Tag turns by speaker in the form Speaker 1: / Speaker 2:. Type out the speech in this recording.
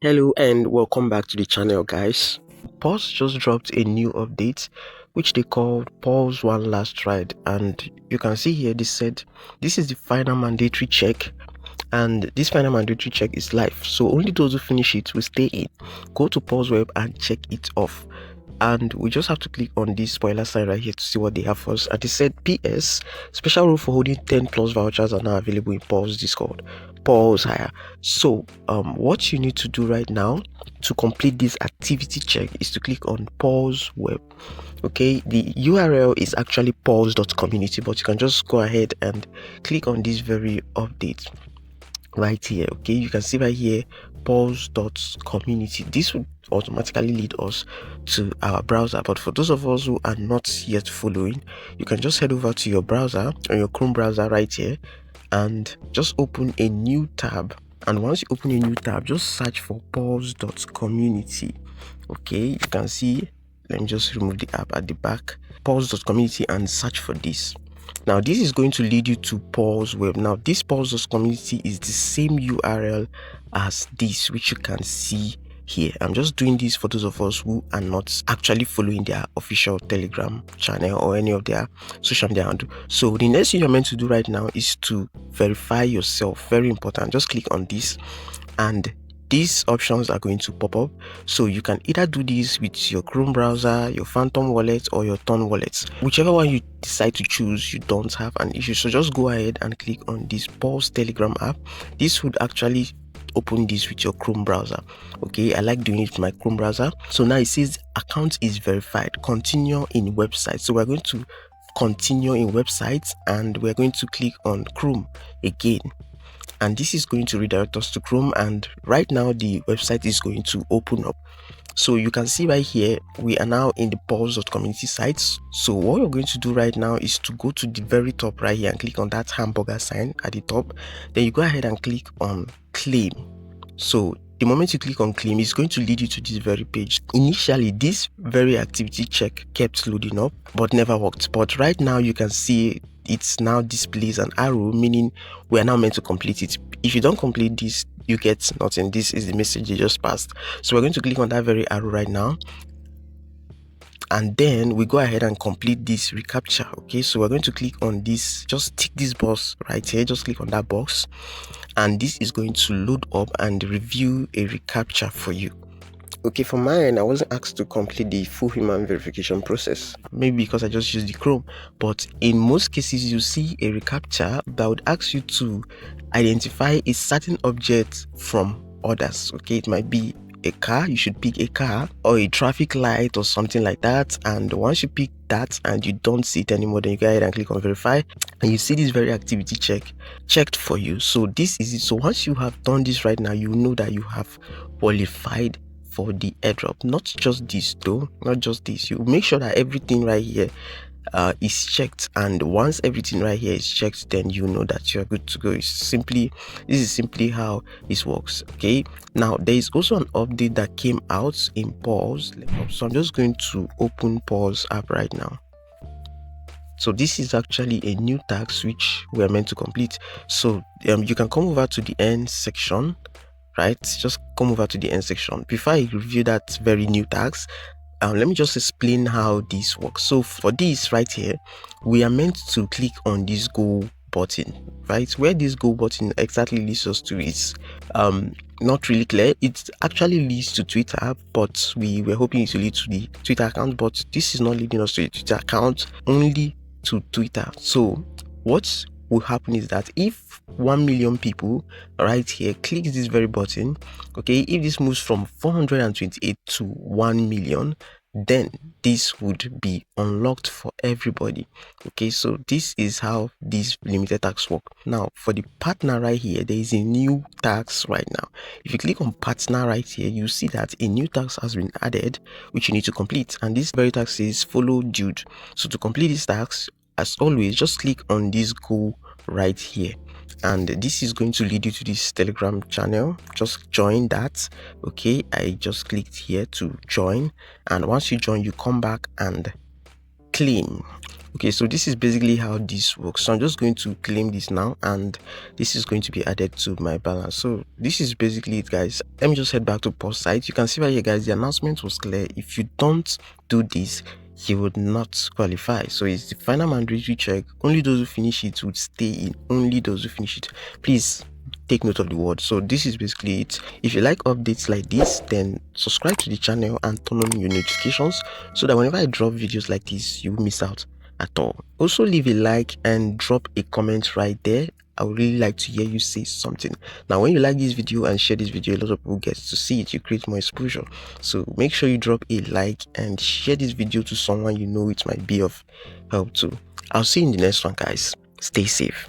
Speaker 1: Hello and welcome back to the channel, guys. PAWS just dropped a new update which they called PAWS One Last Ride, and you can see here they said this is the final mandatory check, and this final mandatory check is live, so only those who finish it will stay in. Go to PAWS web and check it off, and we just have to click on this spoiler sign right here to see what they have for us. And they said PS special rule for holding 10 plus vouchers are now available in PAWS Discord, PAWS higher. So what you need to do right now to complete this activity check is to click on PAWS web. Okay, the URL is actually paws.community, but you can just go ahead and click on this very update right here. Okay, you can see right here paws.community. This would automatically lead us to our browser, but for those of us who are not yet following, you can just head over to your browser, or your Chrome browser right here, and just open a new tab. And once you open a new tab, just search for paws.community. okay, you can see, let me just remove the app at the back, paws.community, and search for this. Now this is going to lead you to PAWS web. Now this paws.community is the same URL as this, which you can see here. I'm just doing this for those of us who are not actually following their official Telegram channel or any of their social media handle. So the next thing you're meant to do right now is to verify yourself. Very important. Just click on this, and these options are going to pop up. So you can either do this with your Chrome browser, your Phantom wallet, or your Ton wallet. Whichever one you decide to choose, you don't have an issue. So just go ahead and click on this PAWS Telegram app. This would actually open this with your Chrome browser. Okay, I like doing it with my Chrome browser. So now it says account is verified, continue in website. So we're going to continue in websites, and we're going to click on Chrome again, and this is going to redirect us to Chrome. And right now the website is going to open up. So you can see right here we are now in the paws.community sites. So what you're going to do right now is to go to the very top right here and click on that hamburger sign at the top. Then you go ahead and click on claim. So the moment you click on claim, it's going to lead you to this very page. Initially this very activity check kept loading up but never worked, but right now you can see it's now displays an arrow, meaning we are now meant to complete it. If you don't complete this, you get nothing. This is the message you just passed. So we're going to click on that very arrow right now, and then we go ahead and complete this reCAPTCHA. Okay, so we're going to click on this, just tick this box right here, just click on that box, and this is going to load up and review a reCAPTCHA for you. Okay, for mine, I wasn't asked to complete the full human verification process, maybe because I just used the Chrome, but in most cases you see a reCAPTCHA that would ask you to identify a certain object from others. Okay, it might be a car, you should pick a car, or a traffic light or something like that. And once you pick that and you don't see it anymore, then you go ahead and click on verify, and you see this very activity check checked for you. So this is it. So once you have done this right now, you know that you have qualified for the airdrop. Not just this though, not just this, you make sure that everything right here is checked, and once everything right here is checked, then you know that you're good to go. This is simply how this works. Okay, now there is also an update that came out in PAWS, so I'm just going to open PAWS app right now. So this is actually a new task which we're meant to complete. So you can come over to the end section, right? Just come over to the end section. Before I review that very new task, let me just explain how this works. So for this right here, we are meant to click on this go button, right? Where this go button exactly leads us to is not really clear. It actually leads to Twitter, but we were hoping it to lead to the Twitter account, but this is not leading us to the Twitter account, only to Twitter. So what will happen is that if 1 million people right here click this very button, okay, if this moves from 428 to 1 million, then this would be unlocked for everybody. Okay, so this is how these limited tags work. Now for the partner right here, there is a new task right now. If you click on partner right here, you see that a new task has been added which you need to complete, and this very task is follow dude. So to complete this task, as always, just click on this go right here, and this is going to lead you to this Telegram channel. Just join that. Okay, I just clicked here to join, and once you join, you come back and claim. Okay, so this is basically how this works. So I'm just going to claim this now, and this is going to be added to my balance. So this is basically it, guys. Let me just head back to PAWS site. You can see right here, guys, the announcement was clear. If you don't do this, you would not qualify. So it's the final mandatory check. Only those who finish it would stay in. Only those who finish it. Please take note of the word. So this is basically it. If you like updates like this, then subscribe to the channel and turn on your notifications so that whenever I drop videos like this, you won't miss out at all. Also leave a like and drop a comment right there. I would really like to hear you say something. Now when you like this video and share this video, a lot of people get to see it. You create more exposure. So make sure you drop a like and share this video to someone you know it might be of help to. I'll see you in the next one, guys. Stay safe.